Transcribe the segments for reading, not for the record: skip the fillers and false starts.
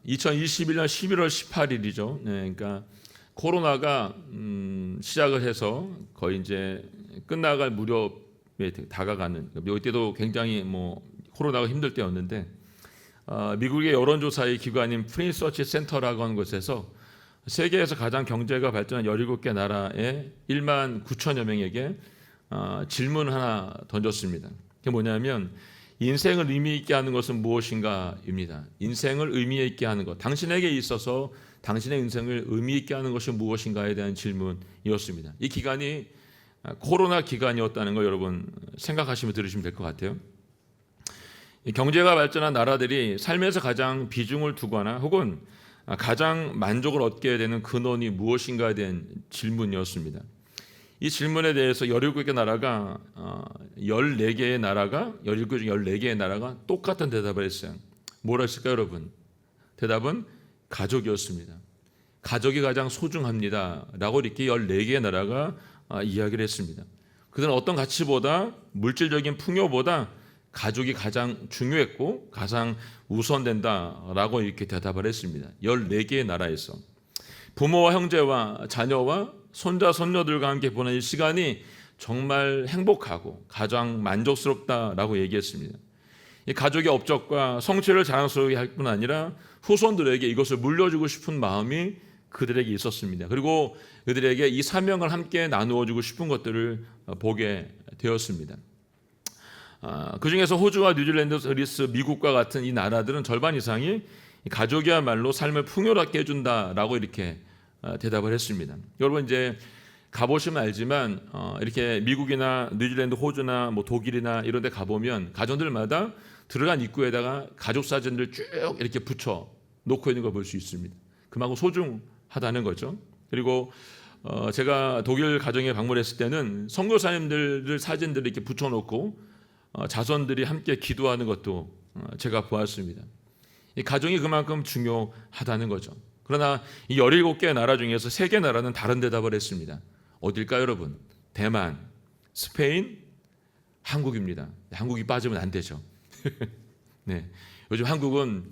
2021년 11월 18일이죠. 그러니까 코로나가 시작을 해서 거의 이제 끝나갈 무렵에 다가가는, 이때도 굉장히 코로나가 힘들 때였는데, 미국의 여론조사의 기관인 프린서치 센터라고 하는 곳에서 세계에서 가장 경제가 발전한 17개 나라의 1만 9천여 명에게 질문 하나 던졌습니다. 그게 뭐냐면, 인생을 의미 있게 하는 것은 무엇인가입니다. 인생을 의미 있게 하는 것, 당신에게 있어서 당신의 인생을 의미 있게 하는 것이 무엇인가에 대한 질문이었습니다. 이 기간이 코로나 기간이었다는 거 여러분 생각하시면 들으시면 될 것 같아요. 경제가 발전한 나라들이 삶에서 가장 비중을 두거나 혹은 가장 만족을 얻게 되는 근원이 무엇인가에 대한 질문이었습니다. 이 질문에 대해서 17개 나라가 14개의 나라가 17개 중 14개의 나라가 똑같은 대답을 했어요. 뭐라 했을까요, 여러분? 대답은 가족이었습니다. 가족이 가장 소중합니다 라고 이렇게 14개의 나라가 이야기를 했습니다. 그들은 어떤 가치보다, 물질적인 풍요보다 가족이 가장 중요했고 가장 우선된다라고 이렇게 대답을 했습니다. 14개의 나라에서 부모와 형제와 자녀와 손자 손녀들과 함께 보낸 이 시간이 정말 행복하고 가장 만족스럽다라고 얘기했습니다. 이 가족의 업적과 성취를 자랑스럽게 할 뿐 아니라 후손들에게 이것을 물려주고 싶은 마음이 그들에게 있었습니다. 그리고 그들에게 이 사명을 함께 나누어주고 싶은 것들을 보게 되었습니다. 그 중에서 호주와 뉴질랜드, 그리스, 미국과 같은 이 나라들은 절반 이상이 가족이야말로 삶을 풍요롭게 해준다라고 이렇게 대답을 했습니다. 여러분 이제 가보시면 알지만 이렇게 미국이나 뉴질랜드, 호주나 독일이나 이런 데 가보면 가정들마다 들어간 입구에다가 가족 사진들 쭉 이렇게 붙여 놓고 있는 걸 볼 수 있습니다. 그만큼 소중하다는 거죠. 그리고 제가 독일 가정에 방문했을 때는 선교사님들 사진들을 이렇게 붙여놓고 자손들이 함께 기도하는 것도 제가 보았습니다. 이 가정이 그만큼 중요하다는 거죠. 그러나 이 17개 나라 중에서 3개 나라는 다른 대답을 했습니다. 어딜까요, 여러분? 대만, 스페인, 한국입니다. 한국이 빠지면 안 되죠. 네, 요즘 한국은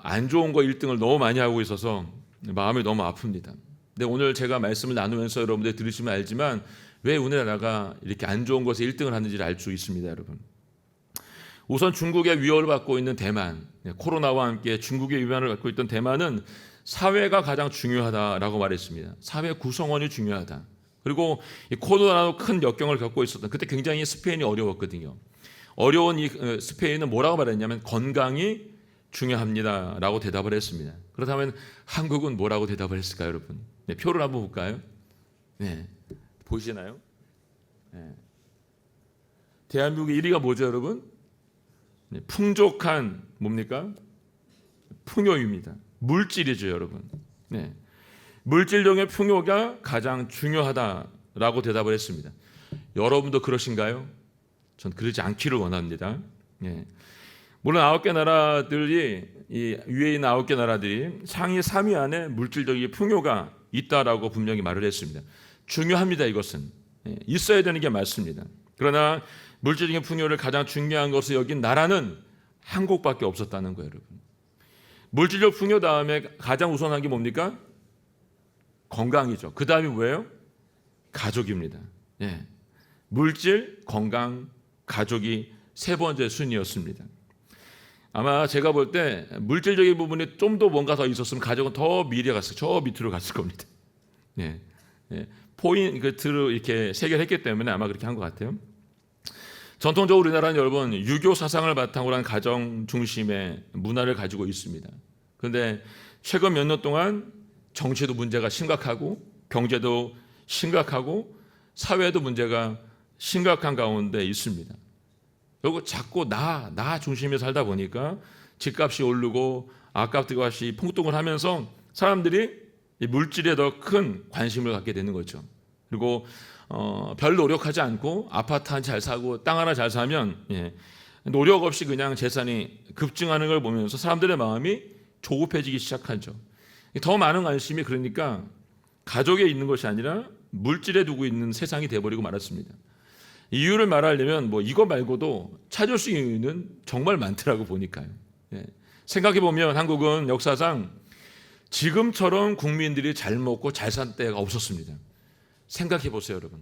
안 좋은 거 1등을 너무 많이 하고 있어서 마음이 너무 아픕니다. 근데 오늘 제가 말씀을 나누면서 여러분들 들으시면 알지만 왜 우리나라가 이렇게 안 좋은 것에 1등을 하는지를 알 수 있습니다, 여러분. 우선 중국의 위협을 받고 있는 대만, 코로나와 함께 중국의 위협을 받고 있던 대만은 사회가 가장 중요하다라고 말했습니다. 사회 구성원이 중요하다. 그리고 이 코로나로 큰 역경을 겪고 있었던, 그때 굉장히 스페인이 어려웠거든요. 어려운 이 스페인은 뭐라고 말했냐면 건강이 중요합니다라고 대답을 했습니다. 그렇다면 한국은 뭐라고 대답을 했을까요, 여러분? 네, 표를 한번 볼까요? 네, 보이시나요? 네. 대한민국의 1위가 뭐죠, 여러분? 네, 풍족한 뭡니까? 풍요입니다. 물질이죠, 여러분. 네. 물질적인 풍요가 가장 중요하다라고 대답을 했습니다. 여러분도 그러신가요? 전 그러지 않기를 원합니다. 네. 물론 9개 나라들이, 이 위에 있는 9개 나라들이 상위 3위 안에 물질적인 풍요가 있다라고 분명히 말을 했습니다. 중요합니다, 이것은. 네. 있어야 되는 게 맞습니다. 그러나 물질적인 풍요를 가장 중요한 것으로 여긴 나라는 한국밖에 없었다는 거예요, 여러분. 물질적 풍요 다음에 가장 우선한 게 뭡니까? 건강이죠. 그 다음이 뭐예요? 가족입니다. 예. 물질, 건강, 가족이 3번째 순위였습니다. 아마 제가 볼 때 물질적인 부분이 좀 더 뭔가 더 있었으면 가족은 더 미래 갔을, 저 밑으로 갔을 겁니다. 예. 예. 포인트로 이렇게 세결했기 때문에 아마 그렇게 한 것 같아요. 전통적으로 우리나라는 여러분 유교 사상을 바탕으로 한 가정 중심의 문화를 가지고 있습니다. 그런데 최근 몇 년 동안 정치도 문제가 심각하고 경제도 심각하고 사회도 문제가 심각한 가운데 있습니다. 그리고 자꾸 나 중심에 살다 보니까 집값이 오르고 아파트값이 폭등을 하면서 사람들이 이 물질에 더 큰 관심을 갖게 되는 거죠. 그리고 별 노력하지 않고 아파트 하나 잘 사고 땅 하나 잘 사면 노력 없이 그냥 재산이 급증하는 걸 보면서 사람들의 마음이 조급해지기 시작하죠. 더 많은 관심이 그러니까 가족에 있는 것이 아니라 물질에 두고 있는 세상이 돼버리고 말았습니다. 이유를 말하려면 이거 말고도 찾을 수 있는 이유는 정말 많더라고 보니까요. 생각해 보면 한국은 역사상 지금처럼 국민들이 잘 먹고 잘 산 때가 없었습니다. 생각해 보세요, 여러분.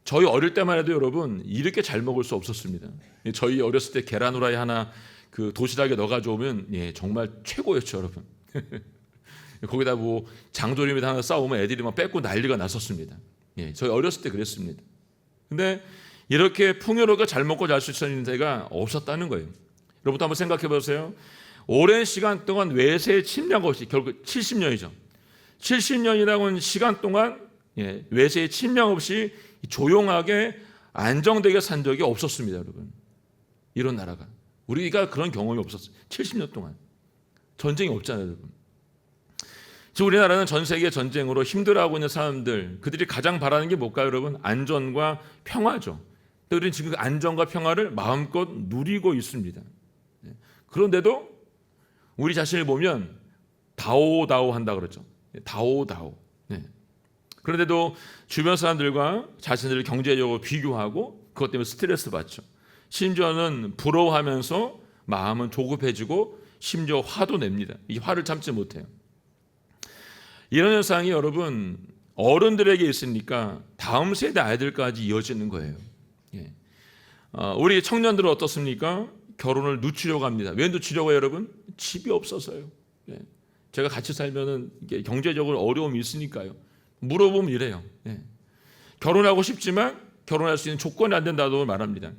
저희 어릴 때만 해도 여러분 이렇게 잘 먹을 수 없었습니다. 저희 어렸을 때 계란 후라이 하나 그 도시락에 넣어가져오면 정말 최고였죠, 여러분. 거기다 뭐 장조림이 하나 싸우면 애들이 막 뺏고 난리가 났었습니다. 저희 어렸을 때 그랬습니다. 근데 이렇게 풍요롭게 잘 먹고 잘 수 있는 데가 없었다는 거예요. 여러분도 한번 생각해 보세요. 오랜 시간 동안 외세의 침략 없이, 결국 70년이죠. 70년이라고 하는 시간 동안 외세의 침략 없이 조용하게 안정되게 산 적이 없었습니다, 여러분. 이런 나라가. 우리가 그런 경험이 없었어요. 70년 동안. 전쟁이 없잖아요, 여러분. 지금 우리나라는 전 세계 전쟁으로 힘들어하고 있는 사람들, 그들이 가장 바라는 게 뭘까요, 여러분? 안전과 평화죠. 근데 우리는 지금 그 안전과 평화를 마음껏 누리고 있습니다. 그런데도 우리 자신을 보면 다오다오 한다 그러죠. 다오다오. 그런데도 주변 사람들과 자신들을 경제적으로 비교하고 그것 때문에 스트레스 받죠. 심지어는 부러워하면서 마음은 조급해지고 심지어 화도 냅니다. 이 화를 참지 못해요. 이런 현상이 여러분 어른들에게 있으니까 다음 세대 아이들까지 이어지는 거예요. 우리 청년들은 어떻습니까? 결혼을 늦추려고 합니다. 왜 늦추려고 해요, 여러분? 집이 없어서요. 제가 같이 살면은 이게 경제적으로 어려움이 있으니까요. 물어보면 이래요. 결혼하고 싶지만 결혼할 수 있는 조건이 안 된다고 말합니다.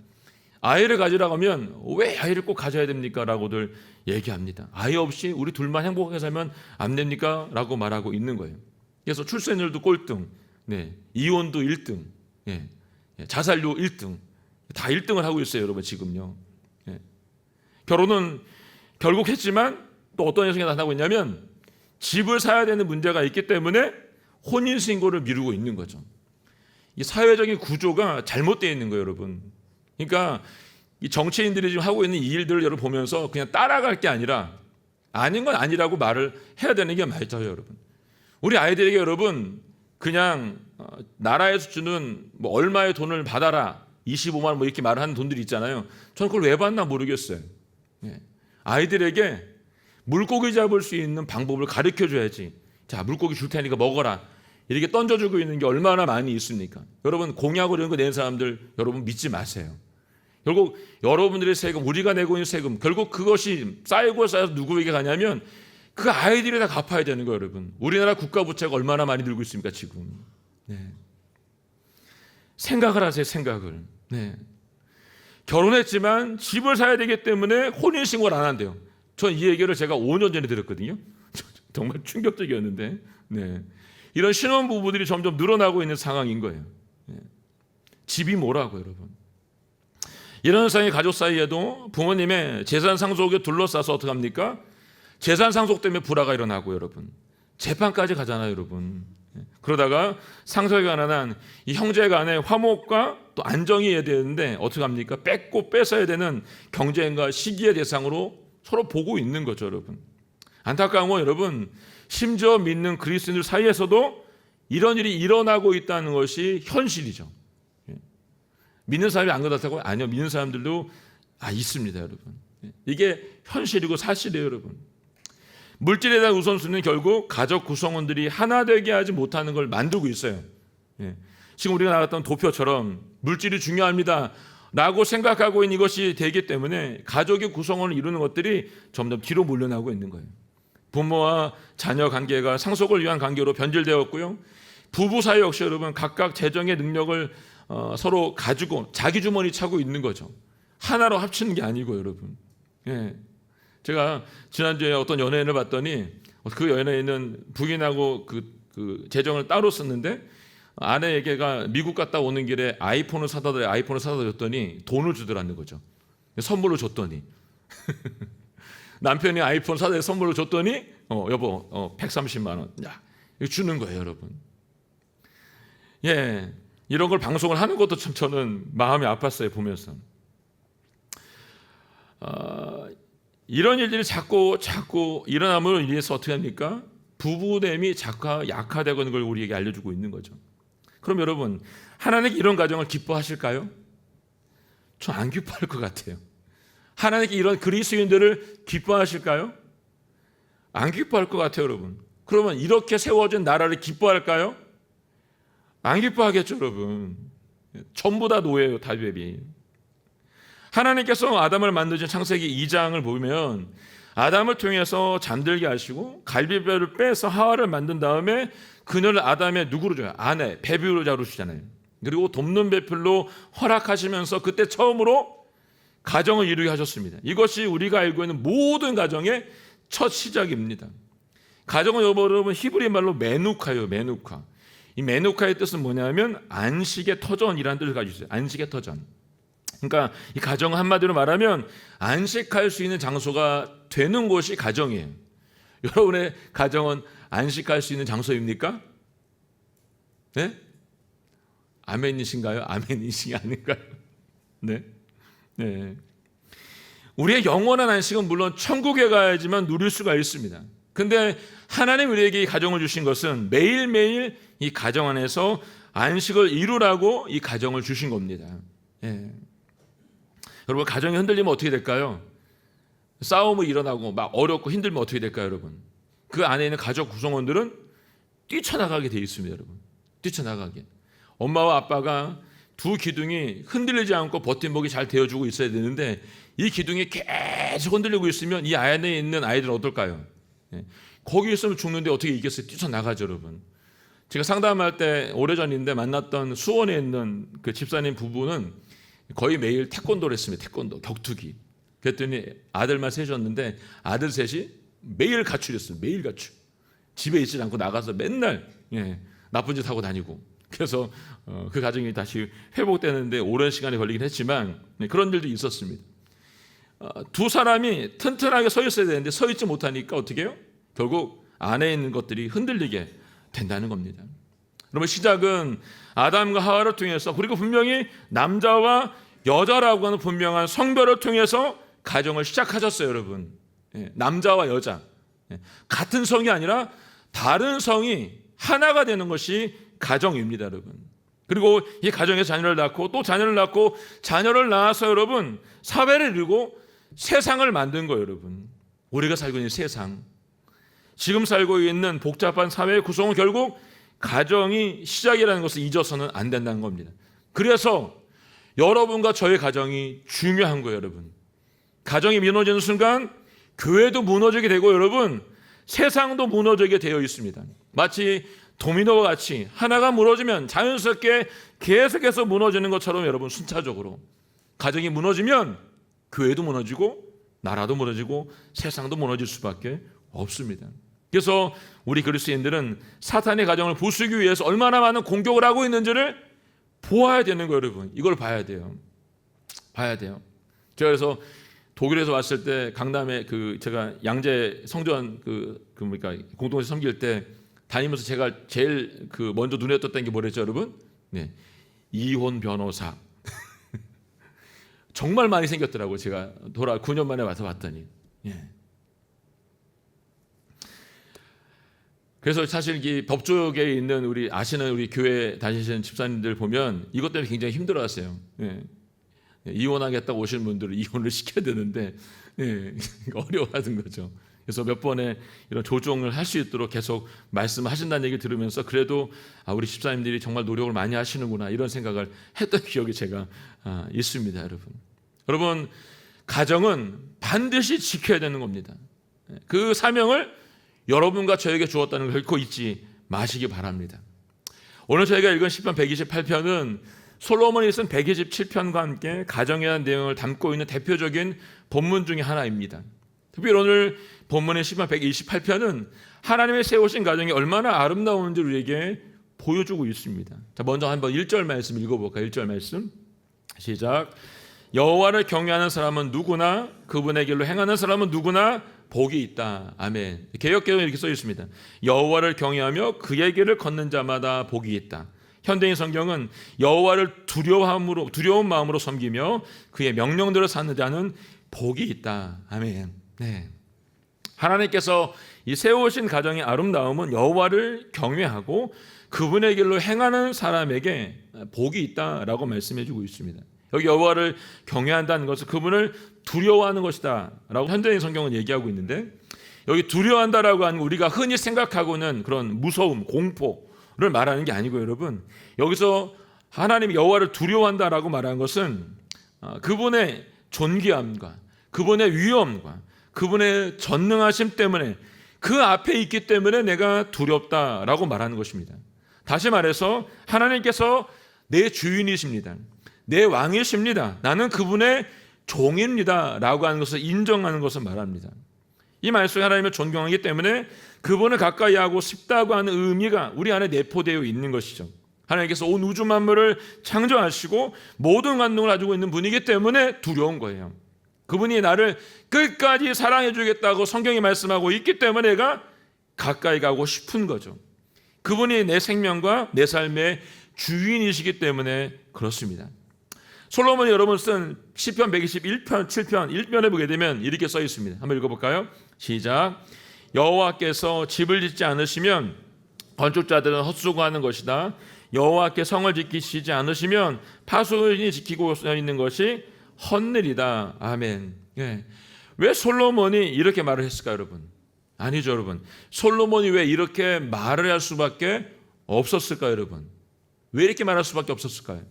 아이를 가지라고 하면 왜 아이를 꼭 가져야 됩니까? 라고들 얘기합니다. 아이 없이 우리 둘만 행복하게 살면 안 됩니까? 라고 말하고 있는 거예요. 그래서 출생률도 꼴등, 이혼도 1등, 자살률 1등, 다 1등을 하고 있어요, 여러분 지금요. 결혼은 결국 했지만 또 어떤 현상이 나타나고 있냐면 집을 사야 되는 문제가 있기 때문에 혼인신고를 미루고 있는 거죠. 이 사회적인 구조가 잘못되어 있는 거예요, 여러분. 그러니까 이 정치인들이 지금 하고 있는 이 일들을 여러분 보면서 그냥 따라갈 게 아니라 아닌 건 아니라고 말을 해야 되는 게 맞아요, 여러분. 우리 아이들에게 여러분 그냥 나라에서 주는 뭐 얼마의 돈을 받아라 25만 원 뭐 이렇게 말하는 돈들이 있잖아요. 저는 그걸 왜 받나 모르겠어요. 아이들에게 물고기 잡을 수 있는 방법을 가르쳐 줘야지. 자, 물고기 줄 테니까 먹어라. 이렇게 던져주고 있는 게 얼마나 많이 있습니까? 여러분 공약으로 이런 거 낸 사람들 여러분 믿지 마세요. 결국 여러분들의 세금, 우리가 내고 있는 세금, 결국 그것이 쌓이고 쌓여서 누구에게 가냐면 그 아이들이 다 갚아야 되는 거예요, 여러분. 우리나라 국가 부채가 얼마나 많이 들고 있습니까, 지금. 생각을 하세요, 생각을. 결혼했지만 집을 사야 되기 때문에 혼인신고를 안 한대요. 전 이 얘기를 제가 5년 전에 들었거든요. 정말 충격적이었는데. 이런 신혼부부들이 점점 늘어나고 있는 상황인 거예요. 집이 뭐라고 여러분. 이런 현상이 가족 사이에도 부모님의 재산 상속에 둘러싸서 어떻게 합니까? 재산 상속 때문에 불화가 일어나고 여러분. 재판까지 가잖아요, 여러분. 그러다가 상속에 관한 이 형제 간의 화목과 또 안정이 해야 되는데 어떻게 합니까? 뺏고 뺏어야 되는 경쟁과 시기의 대상으로 서로 보고 있는 거죠, 여러분. 안타까운 건 여러분, 심지어 믿는 그리스도인들 사이에서도 이런 일이 일어나고 있다는 것이 현실이죠. 믿는 사람이 안 그렇다고? 아니요, 믿는 사람들도 있습니다, 여러분. 이게 현실이고 사실이에요, 여러분. 물질에 대한 우선순위는 결국 가족 구성원들이 하나 되게 하지 못하는 걸 만들고 있어요. 지금 우리가 나갔던 도표처럼 물질이 중요합니다 라고 생각하고 있는 이것이 되기 때문에 가족의 구성원을 이루는 것들이 점점 뒤로 물러나고 있는 거예요. 부모와 자녀 관계가 상속을 위한 관계로 변질되었고요. 부부 사이 역시 여러분 각각 재정의 능력을 서로 가지고 자기 주머니 차고 있는 거죠. 하나로 합치는 게 아니고 여러분. 제가 지난주에 어떤 연예인을 봤더니 그 연예인은 부인하고 그 재정을 따로 썼는데 아내에게가 미국 갔다 오는 길에 아이폰을 사다 줬더니 돈을 주더라는 거죠. 선물로 줬더니 남편이 아이폰 사다 선물로 줬더니 여보 130만 원 야, 이거 주는 거예요, 여러분. 이런 걸 방송을 하는 것도 참 저는 마음이 아팠어요, 보면서. 이런 일들이 자꾸 일어남으로 인해서 어떻게 합니까? 부부됨이 자꾸 약화되고 있는 걸 우리에게 알려주고 있는 거죠. 그럼 여러분, 하나님께 이런 가정을 기뻐하실까요? 전 안 기뻐할 것 같아요. 하나님께 이런 그리스도인들을 기뻐하실까요? 안 기뻐할 것 같아요, 여러분. 그러면 이렇게 세워진 나라를 기뻐할까요? 안 기뻐하겠죠, 여러분. 전부 다 노예예요, 다윗이. 하나님께서 아담을 만드신 창세기 2장을 보면 아담을 통해서 잠들게 하시고 갈비뼈를 빼서 하와를 만든 다음에 그녀를 아담의 누구로 줘요? 아내, 배비로 잡으시잖아요. 그리고 돕는 배필로 허락하시면서 그때 처음으로 가정을 이루게 하셨습니다. 이것이 우리가 알고 있는 모든 가정의 첫 시작입니다. 가정은 여러분 히브리 말로 메누카예요. 메누카. 이 메누카의 뜻은 뭐냐면 안식의 터전이라는 뜻을 가지고 있어요. 안식의 터전. 그러니까 이 가정은 한마디로 말하면 안식할 수 있는 장소가 되는 곳이 가정이에요. 여러분의 가정은 안식할 수 있는 장소입니까? 네? 아멘이신가요? 아멘이시 아닌가요? 네. 네. 우리의 영원한 안식은 물론 천국에 가야지만 누릴 수가 있습니다. 근데 하나님 우리에게 이 가정을 주신 것은 매일매일 이 가정 안에서 안식을 이루라고 이 가정을 주신 겁니다. 예. 여러분, 가정이 흔들리면 어떻게 될까요? 싸움이 일어나고 막 어렵고 힘들면 어떻게 될까요, 여러분? 그 안에 있는 가족 구성원들은 뛰쳐나가게 돼 있습니다, 여러분. 뛰쳐나가게. 엄마와 아빠가 두 기둥이 흔들리지 않고 버팀목이 잘 되어주고 있어야 되는데 이 기둥이 계속 흔들리고 있으면 이 안에 있는 아이들은 어떨까요? 예. 거기 있으면 죽는데 어떻게 이겠어요? 뛰쳐나가죠, 여러분. 제가 상담할 때 오래전인데 만났던 수원에 있는 그 집사님 부부는 거의 매일 태권도를 했습니다. 태권도, 격투기. 그랬더니 아들만 셋이었는데 아들 셋이 매일 가출했어요. 매일 가출. 집에 있지 않고 나가서 맨날 나쁜 짓 하고 다니고. 그래서 그 가정이 다시 회복되는데 오랜 시간이 걸리긴 했지만 그런 일도 있었습니다. 두 사람이 튼튼하게 서 있어야 되는데 서 있지 못하니까 어떻게 해요? 결국 안에 있는 것들이 흔들리게 된다는 겁니다. 그러면 시작은 아담과 하와를 통해서, 그리고 분명히 남자와 여자라고 하는 분명한 성별을 통해서 가정을 시작하셨어요, 여러분. 남자와 여자. 같은 성이 아니라 다른 성이 하나가 되는 것이 가정입니다, 여러분. 그리고 이 가정에서 자녀를 낳고 또 자녀를 낳고 자녀를 낳아서 여러분 사회를 이루고 세상을 만든 거예요, 여러분. 우리가 살고 있는 세상, 지금 살고 있는 복잡한 사회의 구성은 결국 가정이 시작이라는 것을 잊어서는 안 된다는 겁니다. 그래서 여러분과 저의 가정이 중요한 거예요, 여러분. 가정이 무너지는 순간 교회도 무너지게 되고 여러분 세상도 무너지게 되어 있습니다. 마치 도미노와 같이 하나가 무너지면 자연스럽게 계속해서 무너지는 것처럼 여러분 순차적으로 가정이 무너지면 교회도 무너지고 나라도 무너지고 세상도 무너질 수밖에 없습니다. 그래서 우리 그리스도인들은 사탄의 가정을 부수기 위해서 얼마나 많은 공격을 하고 있는지를 보아야 되는 거예요, 여러분. 이걸 봐야 돼요. 봐야 돼요. 제가 그래서 독일에서 왔을 때 강남에 제가 양재 성전 공동체 섬길 때 다니면서 제가 제일 먼저 눈에 떴던 게 뭐랬죠, 여러분? 네, 이혼 변호사. 정말 많이 생겼더라고요. 제가 9년 만에 와서 봤더니. 예. 그래서 사실 이 법조계에 있는 우리 교회 다니시는 집사님들 보면 이것 때문에 굉장히 힘들어하세요. 예. 이혼하겠다고 오시는 분들은 이혼을 시켜야 되는데 어려워하는 거죠. 그래서 몇 번의 이런 조정을 할 수 있도록 계속 말씀하신다는 얘기를 들으면서 그래도 우리 집사님들이 정말 노력을 많이 하시는구나 이런 생각을 했던 기억이 제가 있습니다, 여러분. 여러분, 가정은 반드시 지켜야 되는 겁니다. 그 사명을 여러분과 저에게 주었다는 걸 결코 잊지 마시기 바랍니다. 오늘 저희가 읽은 시편 128편은 솔로몬이 쓴 127편과 함께 가정에 대한 내용을 담고 있는 대표적인 본문 중에 하나입니다. 특별히 오늘 본문의 시편 128편은 하나님의 세우신 가정이 얼마나 아름다운지 우리에게 보여주고 있습니다. 자, 먼저 한번 1절 말씀 읽어볼까요? 1절 말씀 시작. 여호와를 경외하는 사람은 누구나 그분의 길로 행하는 사람은 누구나 복이 있다. 아멘. 개역개정에 이렇게 써 있습니다. 여호와를 경외하며 그의 길을 걷는 자마다 복이 있다. 현대인 성경은 여호와를 두려운 마음으로 섬기며 그의 명령대로 사는 자는 복이 있다. 아멘. 네. 하나님께서 이 세우신 가정의 아름다움은 여호와를 경외하고 그분의 길로 행하는 사람에게 복이 있다라고 말씀해주고 있습니다. 여기 여호와를 경외한다는 것은 그분을 두려워하는 것이다 라고 현대인 성경은 얘기하고 있는데, 여기 두려워한다라고 하는 거 우리가 흔히 생각하고는 그런 무서움, 공포를 말하는 게 아니고, 여러분, 여기서 하나님 여호와를 두려워한다라고 말하는 것은 그분의 존귀함과 그분의 위엄과 그분의 전능하심 때문에, 그 앞에 있기 때문에 내가 두렵다라고 말하는 것입니다. 다시 말해서 하나님께서 내 주인이십니다. 내 왕이십니다. 나는 그분의 종입니다 라고 하는 것을 인정하는 것을 말합니다. 이 말씀에 하나님을 존경하기 때문에 그분을 가까이 하고 싶다고 하는 의미가 우리 안에 내포되어 있는 것이죠. 하나님께서 온 우주 만물을 창조하시고 모든 감동을 가지고 있는 분이기 때문에 두려운 거예요. 그분이 나를 끝까지 사랑해 주겠다고 성경이 말씀하고 있기 때문에 내가 가까이 가고 싶은 거죠. 그분이 내 생명과 내 삶의 주인이시기 때문에 그렇습니다. 솔로몬이 여러분 쓴 시편 121편 7편 1편에 보게 되면 이렇게 써 있습니다. 한번 읽어볼까요? 시작. 여호와께서 집을 짓지 않으시면 건축자들은 헛수고하는 것이다. 여호와께 성을 지키시지 않으시면 파수꾼이 지키고 있는 것이 헛일이다. 아멘. 예. 왜 솔로몬이 이렇게 말을 했을까요, 여러분? 아니죠, 여러분. 솔로몬이 왜 이렇게 말을 할 수밖에 없었을까요, 여러분? 왜 이렇게 말할 수밖에 없었을까요?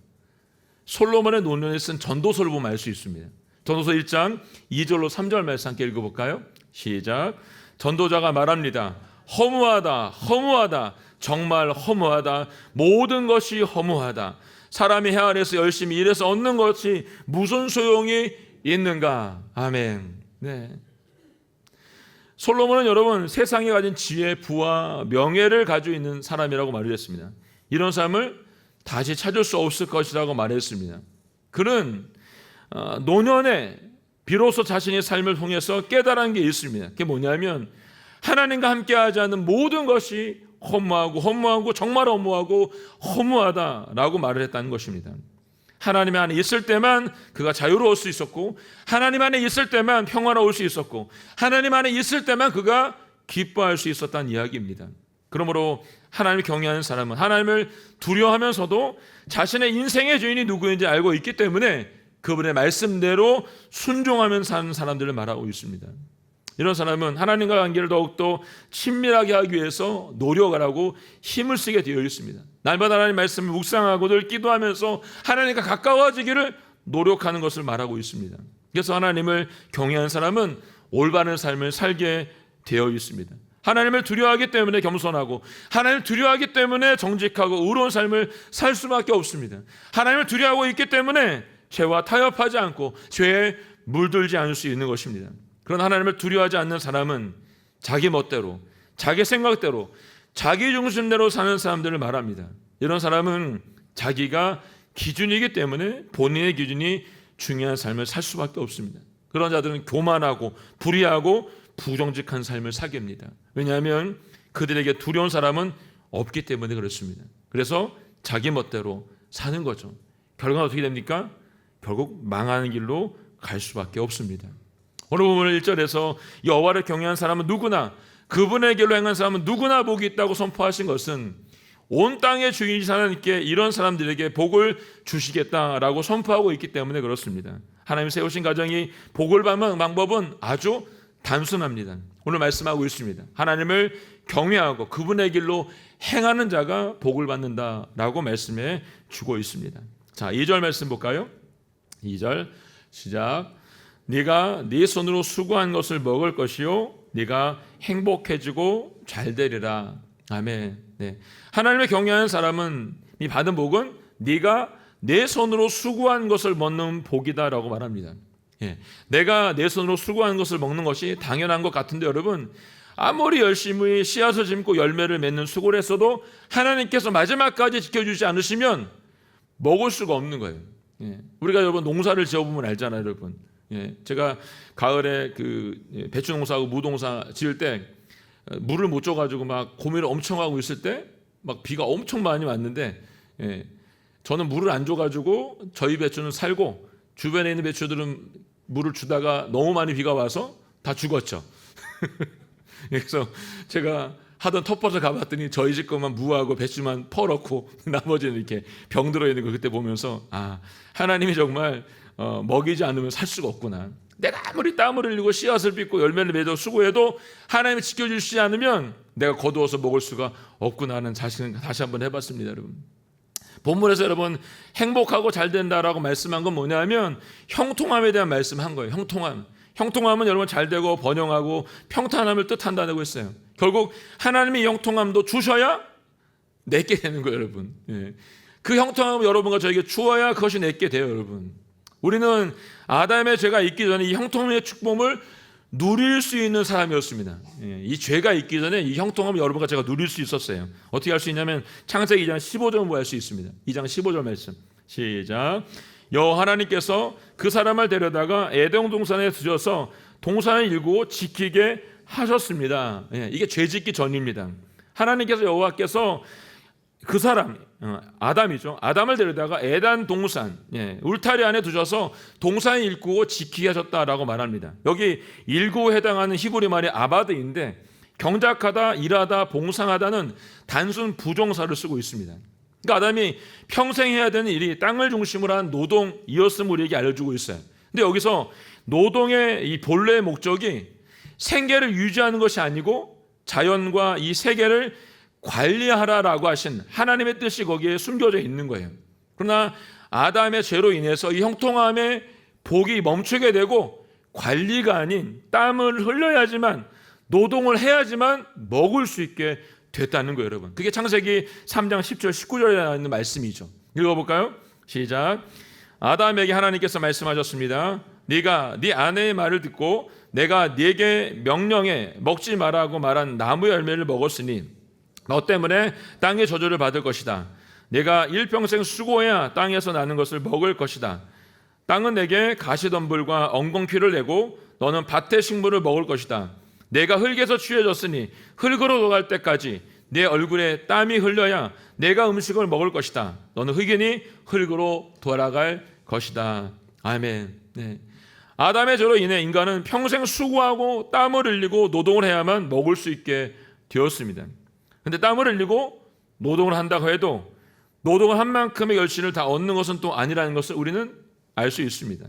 솔로몬의 논문에 쓴 전도서를 보면 알 수 있습니다. 전도서 1장 2절로 3절 말씀 함께 읽어볼까요? 시작. 전도자가 말합니다. 허무하다, 허무하다, 정말 허무하다. 모든 것이 허무하다. 사람이 해 아래서 열심히 일해서 얻는 것이 무슨 소용이 있는가? 아멘. 네. 솔로몬은 여러분 세상에 가진 지혜, 부와 명예를 가지고 있는 사람이라고 말을 했습니다. 이런 삶을 다시 찾을 수 없을 것이라고 말했습니다. 그는 노년에 비로소 자신의 삶을 통해서 깨달은 게 있습니다. 그게 뭐냐면 하나님과 함께하지 않는 모든 것이 허무하고 정말 허무하고 허무하다라고 말을 했다는 것입니다. 하나님 안에 있을 때만 그가 자유로울 수 있었고, 하나님 안에 있을 때만 평화로울 수 있었고, 하나님 안에 있을 때만 그가 기뻐할 수 있었다는 이야기입니다. 그러므로 하나님을 경외하는 사람은 하나님을 두려워하면서도 자신의 인생의 주인이 누구인지 알고 있기 때문에 그분의 말씀대로 순종하면서 사는 사람들을 말하고 있습니다. 이런 사람은 하나님과 관계를 더욱더 친밀하게 하기 위해서 노력을 하고 힘을 쓰게 되어 있습니다. 날마다 하나님 말씀을 묵상하고 늘 기도하면서 하나님과 가까워지기를 노력하는 것을 말하고 있습니다. 그래서 하나님을 경외하는 사람은 올바른 삶을 살게 되어 있습니다. 하나님을 두려워하기 때문에 겸손하고, 하나님을 두려워하기 때문에 정직하고 의로운 삶을 살 수밖에 없습니다. 하나님을 두려워하고 있기 때문에 죄와 타협하지 않고 죄에 물들지 않을 수 있는 것입니다. 그런 하나님을 두려워하지 않는 사람은 자기 멋대로, 자기 생각대로, 자기 중심대로 사는 사람들을 말합니다. 이런 사람은 자기가 기준이기 때문에 본인의 기준이 중요한 삶을 살 수밖에 없습니다. 그런 자들은 교만하고 불의하고 부정직한 삶을 살게 됩니다. 왜냐하면 그들에게 두려운 사람은 없기 때문에 그렇습니다. 그래서 자기 멋대로 사는 거죠. 결과는 어떻게 됩니까? 결국 망하는 길로 갈 수밖에 없습니다. 오늘 보면 1절에서 여호와를 경외한 사람은 누구나, 그분의 길로 행한 사람은 누구나 복이 있다고 선포하신 것은 온 땅의 주인이신 하나님께 이런 사람들에게 복을 주시겠다라고 선포하고 있기 때문에 그렇습니다. 하나님 세우신 가정이 복을 받는 방법은 아주 단순합니다. 오늘 말씀하고 있습니다. 하나님을 경외하고 그분의 길로 행하는 자가 복을 받는다라고 말씀해 주고 있습니다. 자, 2절 말씀 볼까요? 2절 시작. 네가 네 손으로 수고한 것을 먹을 것이요 네가 행복해지고 잘 되리라. 아멘. 네. 하나님을 경외하는 사람은 이 받은 복은 네가 내 손으로 수고한 것을 먹는 복이다라고 말합니다. 예. 내가 내 손으로 수고한 것을 먹는 것이 당연한 것 같은데 여러분, 아무리 열심히 씨앗을 심고 열매를 맺는 수고를 했어도 하나님께서 마지막까지 지켜주지 않으시면 먹을 수가 없는 거예요. 예. 우리가 여러분 농사를 지어보면 알잖아요, 여러분. 예. 제가 가을에 배추 농사하고 무농사 지을 때 물을 못 줘가지고 막 고민을 엄청 하고 있을 때 막 비가 엄청 많이 왔는데, 예. 저는 물을 안 줘가지고 저희 배추는 살고 주변에 있는 배추들은 물을 주다가 너무 많이 비가 와서 다 죽었죠. 그래서 제가 하던 텃밭을 가봤더니 저희 집 것만 무하고 배추만 퍼놓고 나머지는 이렇게 병 들어있는 걸 그때 보면서 하나님이 정말 먹이지 않으면 살 수가 없구나. 내가 아무리 땀을 흘리고 씨앗을 빚고 열매를 맺어 수고해도 하나님이 지켜주시지 않으면 내가 거두어서 먹을 수가 없구나 하는 자신을 다시 한번 해봤습니다. 여러분, 본문에서 여러분 행복하고 잘 된다라고 말씀한 건 뭐냐면 형통함에 대한 말씀한 거예요. 형통함은 여러분 잘 되고 번영하고 평탄함을 뜻한다고 했어요. 결국 하나님이 형통함도 주셔야 내게 되는 거예요, 여러분. 그 형통함을 여러분과 저에게 주어야 그것이 내게 돼요, 여러분. 우리는 아담의 죄가 있기 전에 이 형통함의 축복을 누릴 수 있는 사람이었습니다. 이 죄가 있기 전에 이 형통함을 여러분과 제가 누릴 수 있었어요. 어떻게 할 수 있냐면 창세기 2장 15절 보할 수 있습니다. 2장 15절 말씀 시작. 여호와 하나님께서 그 사람을 데려다가 에덴 동산에 두셔서 동산을 일구고 지키게 하셨습니다. 이게 죄짓기 전입니다. 하나님께서 여호와께서 그 사람 아담이죠. 아담을 데려다가 에덴 동산 울타리 안에 두셔서 동산을 일구고 지키게 하셨다라고 말합니다. 여기 일구에 해당하는 히브리 말이 아바드인데 경작하다, 일하다, 봉상하다는 단순 부정사를 쓰고 있습니다. 그러니까 아담이 평생 해야 되는 일이 땅을 중심으로 한 노동이었음을 우리에게 알려주고 있어요. 근데 여기서 노동의 이 본래의 목적이 생계를 유지하는 것이 아니고 자연과 이 세계를 관리하라라고 하신 하나님의 뜻이 거기에 숨겨져 있는 거예요. 그러나 아담의 죄로 인해서 이 형통함의 복이 멈추게 되고 관리가 아닌 땀을 흘려야지만 노동을 해야지만 먹을 수 있게 됐다는 거예요, 여러분. 그게 창세기 3장 10절 19절에 나와 있는 말씀이죠. 읽어볼까요? 시작. 아담에게 하나님께서 말씀하셨습니다. 네가 네 아내의 말을 듣고 내가 네게 명령해 먹지 말라고 말한 나무 열매를 먹었으니 너 때문에 땅의 저주를 받을 것이다. 내가 일평생 수고해야 땅에서 나는 것을 먹을 것이다. 땅은 내게 가시덤불과 엉겅퀴를 내고 너는 밭의 식물을 먹을 것이다. 내가 흙에서 취해졌으니 흙으로 돌아갈 때까지 내 얼굴에 땀이 흘려야 내가 음식을 먹을 것이다. 너는 흙이니 흙으로 돌아갈 것이다. 아멘. 아담의 죄로 인해 인간은 평생 수고하고 땀을 흘리고 노동을 해야만 먹을 수 있게 되었습니다. 근데 땀을 흘리고 노동을 한다고 해도 노동을 한 만큼의 결실을 다 얻는 것은 또 아니라는 것을 우리는 알 수 있습니다.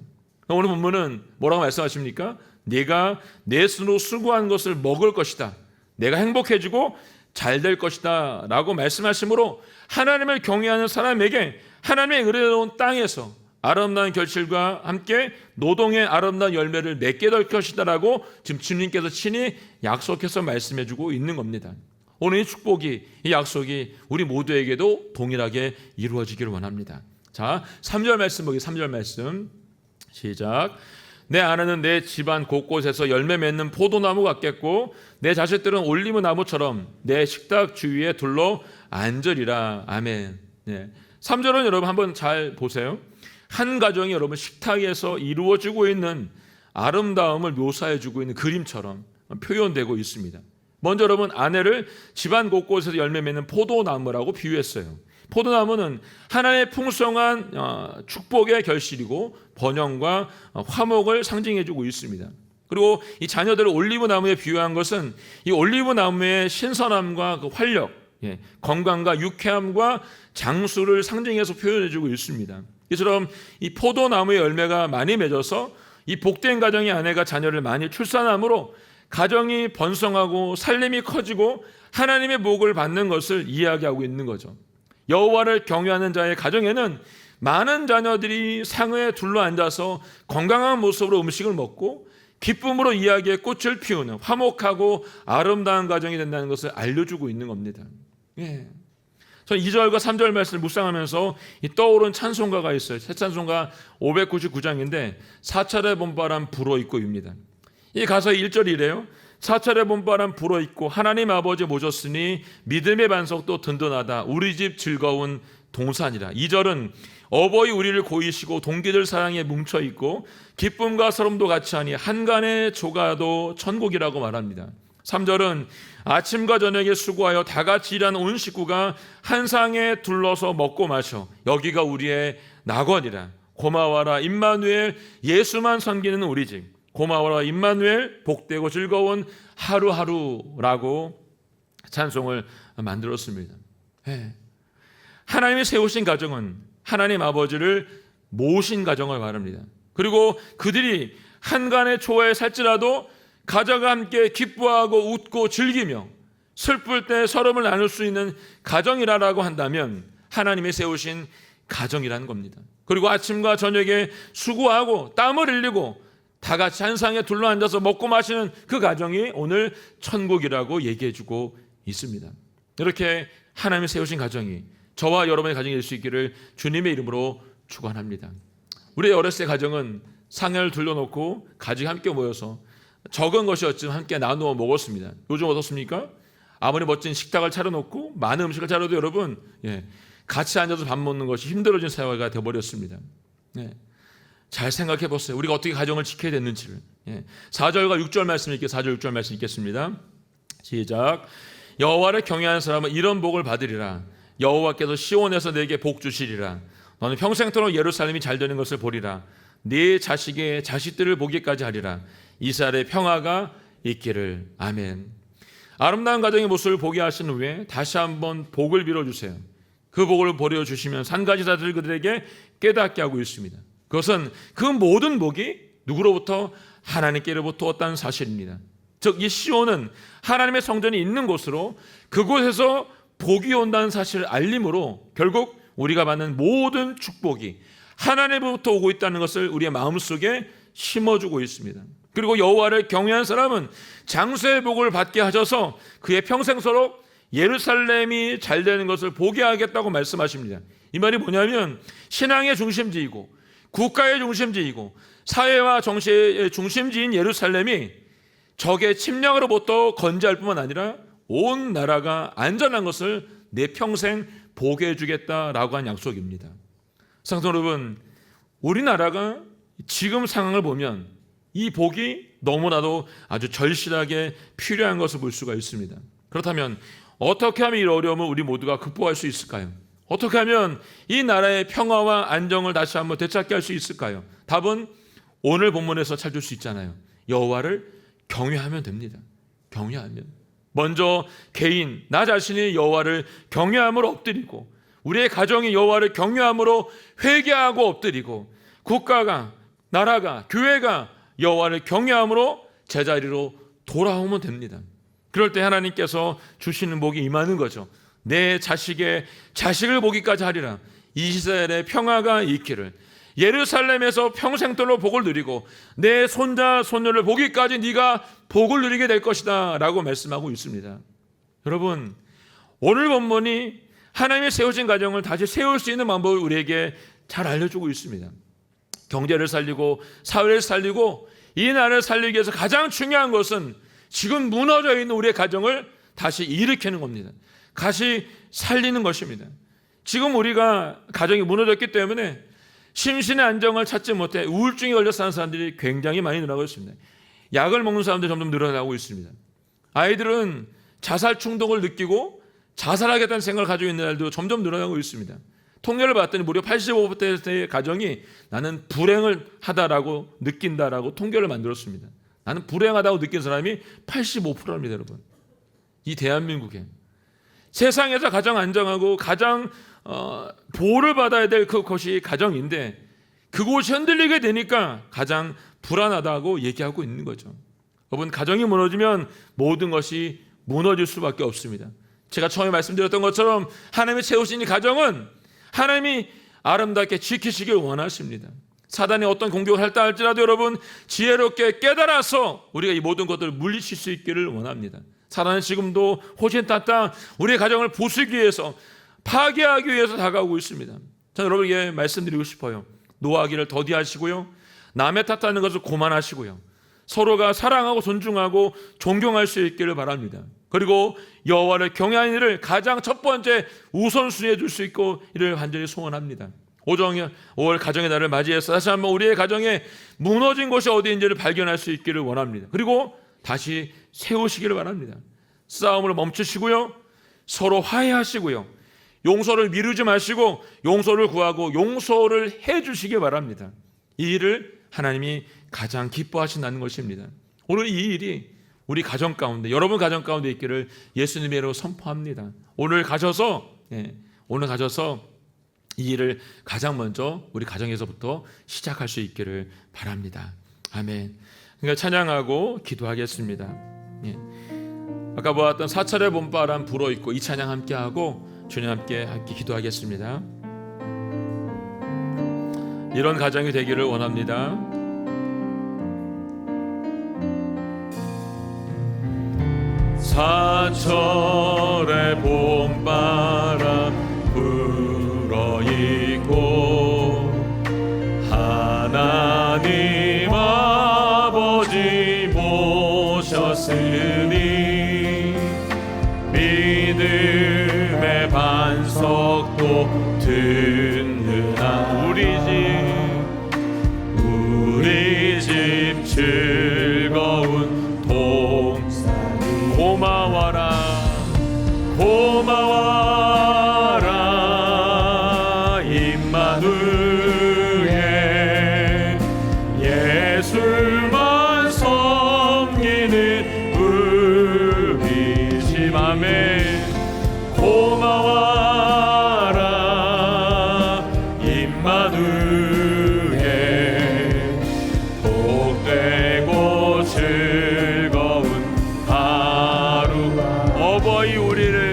오늘 본문은 뭐라고 말씀하십니까? 네가 내 스스로 수고한 것을 먹을 것이다. 내가 행복해지고 잘 될 것이다 라고 말씀하시므로 하나님을 경외하는 사람에게 하나님의 은혜로운 땅에서 아름다운 결실과 함께 노동의 아름다운 열매를 맺게 될 것이다 라고 지금 주님께서 친히 약속해서 말씀해주고 있는 겁니다. 오늘 이 축복이, 이 약속이 우리 모두에게도 동일하게 이루어지기를 원합니다. 자, 3절 말씀 보기 3절 말씀 시작. 내 아내는 내 집안 곳곳에서 열매 맺는 포도나무 같겠고 내 자식들은 올리브 나무처럼 내 식탁 주위에 둘러 앉으리라. 아멘. 3절은 여러분 한번 잘 보세요. 한 가정이 여러분 식탁에서 이루어지고 있는 아름다움을 묘사해주고 있는 그림처럼 표현되고 있습니다. 먼저 여러분 아내를 집안 곳곳에서 열매 맺는 포도나무라고 비유했어요. 포도나무는 하나님의 풍성한 축복의 결실이고 번영과 화목을 상징해주고 있습니다. 그리고 이 자녀들을 올리브 나무에 비유한 것은 이 올리브 나무의 신선함과 그 활력, 건강과 유쾌함과 장수를 상징해서 표현해주고 있습니다. 이처럼 이 포도나무의 열매가 많이 맺어서 이 복된 가정의 아내가 자녀를 많이 출산함으로 가정이 번성하고 살림이 커지고 하나님의 복을 받는 것을 이야기하고 있는 거죠. 여호와를 경외하는 자의 가정에는 많은 자녀들이 상에 둘러앉아서 건강한 모습으로 음식을 먹고 기쁨으로 이야기의 꽃을 피우는 화목하고 아름다운 가정이 된다는 것을 알려주고 있는 겁니다. 저는 2절과 3절 말씀을 묵상하면서 떠오른 찬송가가 있어요. 새 찬송가 599장인데 사찰의 봄바람 불어있고입니다. 이 가사의 1절이 이래요. 사찰의 봄바람 불어있고 하나님 아버지 모셨으니 믿음의 반석도 든든하다. 우리 집 즐거운 동산이라. 2절은 어버이 우리를 고이시고 동기들 사랑에 뭉쳐있고 기쁨과 서름도 같이하니 한간의 조가도 천국이라고 말합니다. 3절은 아침과 저녁에 수고하여 다같이 일하는 온 식구가 한 상에 둘러서 먹고 마셔. 여기가 우리의 낙원이라. 고마워라 임마누엘 예수만 섬기는 우리 집. 고마워라 임마누엘 복되고 즐거운 하루하루라고 찬송을 만들었습니다. 예. 하나님이 세우신 가정은 하나님 아버지를 모신 가정을 말합니다. 그리고 그들이 한간의 초에 살지라도 가정과 함께 기뻐하고 웃고 즐기며 슬플 때 서름을 나눌 수 있는 가정이라고 한다면 하나님이 세우신 가정이라는 겁니다. 그리고 아침과 저녁에 수고하고 땀을 흘리고 다 같이 한 상에 둘러앉아서 먹고 마시는 그 가정이 오늘 천국이라고 얘기해주고 있습니다. 이렇게 하나님이 세우신 가정이 저와 여러분의 가정이 될 수 있기를 주님의 이름으로 축원합니다. 우리의 어렸을 때 가정은 상을 둘러놓고 가족이 함께 모여서 적은 것이었지만 함께 나누어 먹었습니다. 요즘 어떻습니까? 아무리 멋진 식탁을 차려놓고 많은 음식을 차려도 여러분 같이 앉아서 밥 먹는 것이 힘들어진 사회가 되어버렸습니다. 잘 생각해 보세요. 우리가 어떻게 가정을 지켜야 됐는지를. 4절과 6절 말씀 읽게 4절 6절 말씀 읽겠습니다. 시작. 여호와를 경외하는 사람은 이런 복을 받으리라. 여호와께서 시온에서 내게 복 주시리라. 너는 평생토록 예루살렘이 잘 되는 것을 보리라. 네 자식의 자식들을 보기까지 하리라. 이스라엘의 평화가 있기를. 아멘. 아름다운 가정의 모습을 보게 하신 후에 다시 한번 복을 빌어주세요. 그 복을 보여주시면 산가지사들 그들에게 깨닫게 하고 있습니다. 그것은 그 모든 복이 누구로부터? 하나님께로부터 왔다는 사실입니다. 즉 이 시온은 하나님의 성전이 있는 곳으로 그곳에서 복이 온다는 사실을 알림으로 결국 우리가 받는 모든 축복이 하나님으로부터 오고 있다는 것을 우리의 마음속에 심어주고 있습니다. 그리고 여호와를 경외한 사람은 장수의 복을 받게 하셔서 그의 평생서록 예루살렘이 잘 되는 것을 보게 하겠다고 말씀하십니다. 이 말이 뭐냐면 신앙의 중심지이고 국가의 중심지이고 사회와 정치의 중심지인 예루살렘이 적의 침략으로부터 건재할 뿐만 아니라 온 나라가 안전한 것을 내 평생 보게 해주겠다라고 한 약속입니다. 성도 여러분, 우리나라가 지금 상황을 보면 이 복이 너무나도 아주 절실하게 필요한 것을 볼 수가 있습니다. 그렇다면 어떻게 하면 이 어려움을 우리 모두가 극복할 수 있을까요? 어떻게 하면 이 나라의 평화와 안정을 다시 한번 되찾게 할 수 있을까요? 답은 오늘 본문에서 찾을 수 있잖아요. 여호와를 경외하면 됩니다. 경외하면. 먼저 개인, 나 자신이 여호와를 경외함으로 엎드리고 우리의 가정이 여호와를 경외함으로 회개하고 엎드리고 국가가, 나라가, 교회가 여호와를 경외함으로 제자리로 돌아오면 됩니다. 그럴 때 하나님께서 주시는 복이 임하는 거죠. 내 자식의 자식을 보기까지 하리라. 이스라엘의 평화가 있기를. 예루살렘에서 평생도록 복을 누리고 내 손자 손녀를 보기까지 네가 복을 누리게 될 것이다 라고 말씀하고 있습니다. 여러분, 오늘 본문이 하나님의 세우신 가정을 다시 세울 수 있는 방법을 우리에게 잘 알려주고 있습니다. 경제를 살리고 사회를 살리고 이 나라를 살리기 위해서 가장 중요한 것은 지금 무너져 있는 우리의 가정을 다시 일으키는 겁니다. 다시 살리는 것입니다. 지금 우리가 가정이 무너졌기 때문에 심신의 안정을 찾지 못해 우울증에 걸려 사는 사람들이 굉장히 많이 늘어나고 있습니다. 약을 먹는 사람들이 점점 늘어나고 있습니다. 아이들은 자살 충동을 느끼고 자살하겠다는 생각을 가지고 있는 아이들도 점점 늘어나고 있습니다. 통계를 봤더니 무려 85%의 가정이 나는 불행을 하다라고 느낀다라고 통계를 만들었습니다. 나는 불행하다고 느낀 사람이 85%입니다, 여러분. 이 대한민국에 세상에서 가장 안정하고 가장 보호를 받아야 될 그것이 가정인데 그곳이 흔들리게 되니까 가장 불안하다고 얘기하고 있는 거죠. 여러분, 가정이 무너지면 모든 것이 무너질 수밖에 없습니다. 제가 처음에 말씀드렸던 것처럼 하나님이 세우신 이 가정은 하나님이 아름답게 지키시길 원하십니다. 사단이 어떤 공격을 할다 할지라도 여러분 지혜롭게 깨달아서 우리가 이 모든 것들을 물리칠 수 있기를 원합니다. 사단은 지금도 호신탄탄 우리의 가정을 부수기 위해서 파괴하기 위해서 다가오고 있습니다. 저는 여러분에게 말씀드리고 싶어요. 노하기를 더디하시고요. 남의 탓하는 것을 고만하시고요. 서로가 사랑하고 존중하고 존경할 수 있기를 바랍니다. 그리고 여호와를 경외하는 일을 가장 첫 번째 우선순위에 둘 수 있고 이를 간절히 소원합니다. 5월 가정의 날을 맞이해서 다시 한번 우리의 가정에 무너진 곳이 어디인지를 발견할 수 있기를 원합니다. 그리고 다시 세우시기를 바랍니다. 싸움을 멈추시고요. 서로 화해하시고요. 용서를 미루지 마시고 용서를 구하고 용서를 해주시기 바랍니다. 이 일을 하나님이 가장 기뻐하신다는 것입니다. 오늘 이 일이 우리 가정 가운데, 여러분 가정 가운데 있기를 예수님의 이름으로 선포합니다. 오늘 가셔서 이 일을 가장 먼저 우리 가정에서부터 시작할 수 있기를 바랍니다. 아멘. 그러니까 찬양하고 기도하겠습니다. 예. 아까 보았던 사찰의 봄바람 불어있고 이 찬양 함께하고 주님 함께 기도하겠습니다. 이런 가정이 되기를 원합니다. 사철의 봄바람 불어있고 하나님 아버지 모셨으니 믿음의 반석도 든든한 우리 집 즐거운 동산이 고마워라 임마누엘 예술만 섬기는 우리 집 아멘 고마워라 임마누엘 복되고 즐거운 하루 어버이 우리를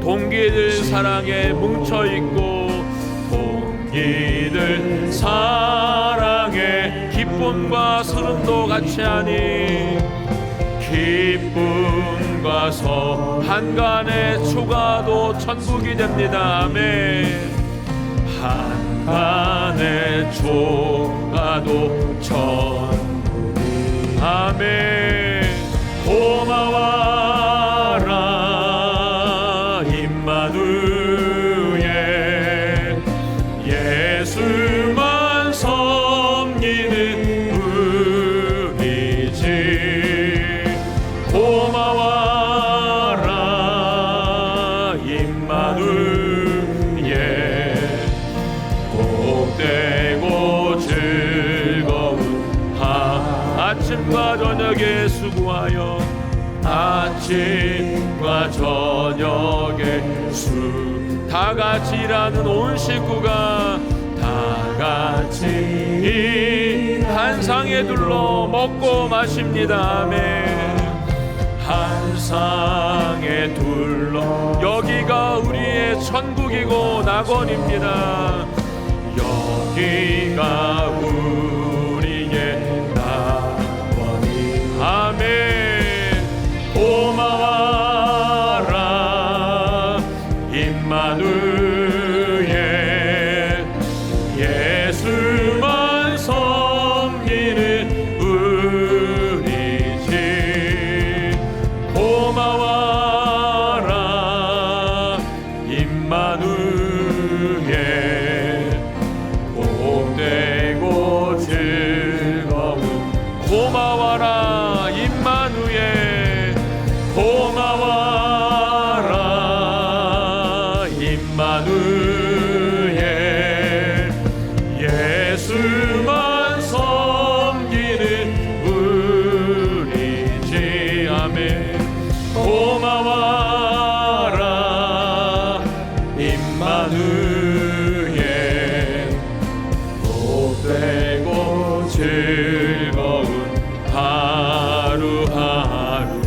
동기들 사랑에 뭉쳐있고 동기들 사랑에 기쁨과 서름도 같이 하니 기쁨과 한간의 초가도 천국이 됩니다. 아멘. 한간의 초가도 천국이 아멘. 고마워라 임마누엘 예수만 섬기는 우리 집 고마워라 임마누엘 복되고 즐거운 아침과 저녁에 수고하여 아침과 저녁에 다같이 일하는 온 식구가 다같이 한 상에 둘러 먹고 마십니다. 아멘. 한 상에 둘러 여기가 우리의 천국이고 낙원입니다. 여기가 우리의 낙원이 아멘. 고마워라 임마누엘 예수만 섬기는 우리 집 고마워라 임마누엘 복되고 즐거운 고마워라 임마누엘 고마워라 임마누엘 예수만 섬기는 우리 집 아멘. 고마워라 임마누엘 복되고 즐거운 하루하루.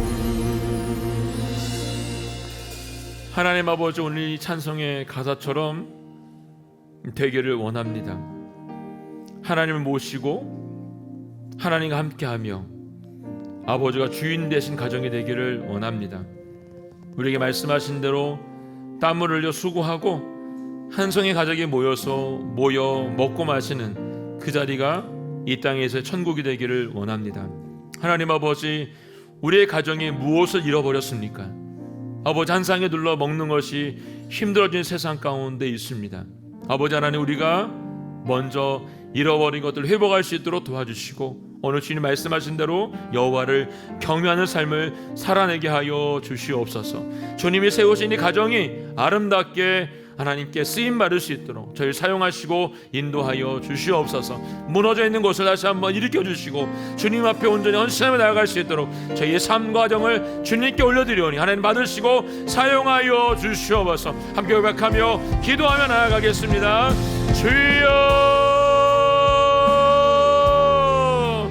하나님 아버지 오늘 이 찬송의 가사처럼 되기를 원합니다. 하나님을 모시고 하나님과 함께하며 아버지가 주인 되신 가정이 되기를 원합니다. 우리에게 말씀하신 대로 땀을 흘려 수고하고 한 성의 가족이 모여 먹고 마시는 그 자리가 이 땅에서의 천국이 되기를 원합니다. 하나님 아버지 우리의 가정이 무엇을 잃어버렸습니까? 아버지 한 상에 둘러 먹는 것이 힘들어진 세상 가운데 있습니다. 아버지 하나님 우리가 먼저 잃어버린 것들을 회복할 수 있도록 도와주시고 오늘 주님 말씀하신 대로 여호와를 경외하는 삶을 살아내게 하여 주시옵소서. 주님이 세우신 이 가정이 아름답게 하나님께 쓰임 받을 수 있도록 저희를 사용하시고 인도하여 주시옵소서. 무너져 있는 곳을 다시 한번 일으켜 주시고 주님 앞에 온전히 헌신하며 나아갈 수 있도록 저희의 삶 과정을 주님께 올려드리오니 하나님 받으시고 사용하여 주시옵소서. 함께 고백하며 기도하며 나아가겠습니다. 주여,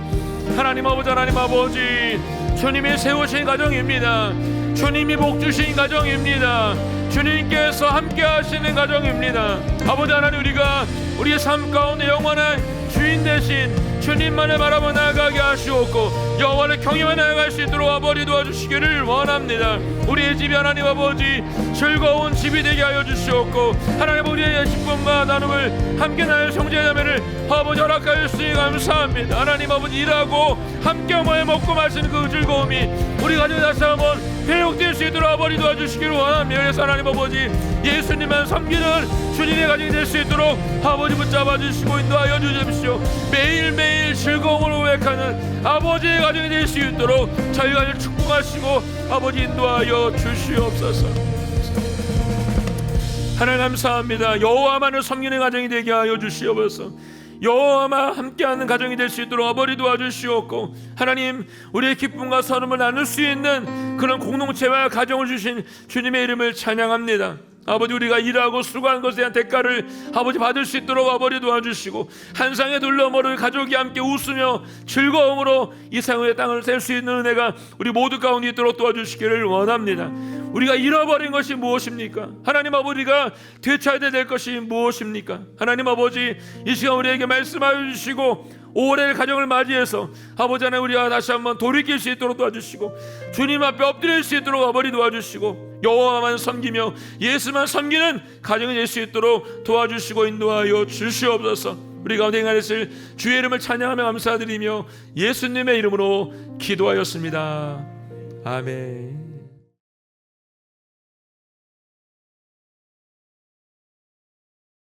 하나님 아버지, 하나님 아버지, 주님이 세우신 가정입니다. 주님이 복 주신 가정입니다. 주님께서 함께 하시는 가정입니다. 아버지 하나님, 우리가 우리의 삶 가운데 영원한 주인 되신 주님만을 바라보며 나아가게 하시옵고 여호와를 경외하며 나아갈 수 있도록 아버지 도와주시기를 원합니다. 우리의 집이 하나님 아버지 즐거운 집이 되게 하여 주시옵고 하나님 우리의 기쁨과 나눔을 함께 나눌 형제자매를 아버지 허락하여 주시니 감사합니다. 하나님 아버지 일하고 함께 모여 먹고 마시는 그 즐거움이 우리 가정에 다시 한번 회복될 수 있도록 아버지 도와주시기를 원합니다. 그래서 하나님 아버지 예수님만 섬기는 주님의 가정이 될 수 있도록 아버지 붙잡아 주시고 인도하여 주십시오. 매일매일 즐거움을 고백하는 아버지의 가정이 될 수 있도록 저희 가정을 축복하시고 아버지 인도하여 주시옵소서. 하나님 감사합니다. 여호와만을 섬기는 가정이 되게 하여 주시옵소서. 여호와와 함께하는 가정이 될 수 있도록 아버지 도와주시옵고 하나님 우리의 기쁨과 서름을 나눌 수 있는 그런 공동체와 가정을 주신 주님의 이름을 찬양합니다. 아버지 우리가 일하고 수고한 것에 대한 대가를 아버지 받을 수 있도록 아버지 도와주시고 한 상에 둘러머를 가족이 함께 웃으며 즐거움으로 이 생의 땅을 셀 수 있는 은혜가 우리 모두 가운데 있도록 도와주시기를 원합니다. 우리가 잃어버린 것이 무엇입니까? 하나님 아버지가 되찾아야 될 것이 무엇입니까? 하나님 아버지 이 시간 우리에게 말씀하여 주시고 올해의 가정을 맞이해서 아버지 하나님 우리가 다시 한번 돌이킬 수 있도록 도와주시고 주님 앞에 엎드릴 수 있도록 아버지 도와주시고 여호와만 섬기며 예수만 섬기는 가정이 될 수 있도록 도와주시고 인도하여 주시옵소서. 우리 가운데 행하실 주의 이름을 찬양하며 감사드리며 예수님의 이름으로 기도하였습니다. 아멘.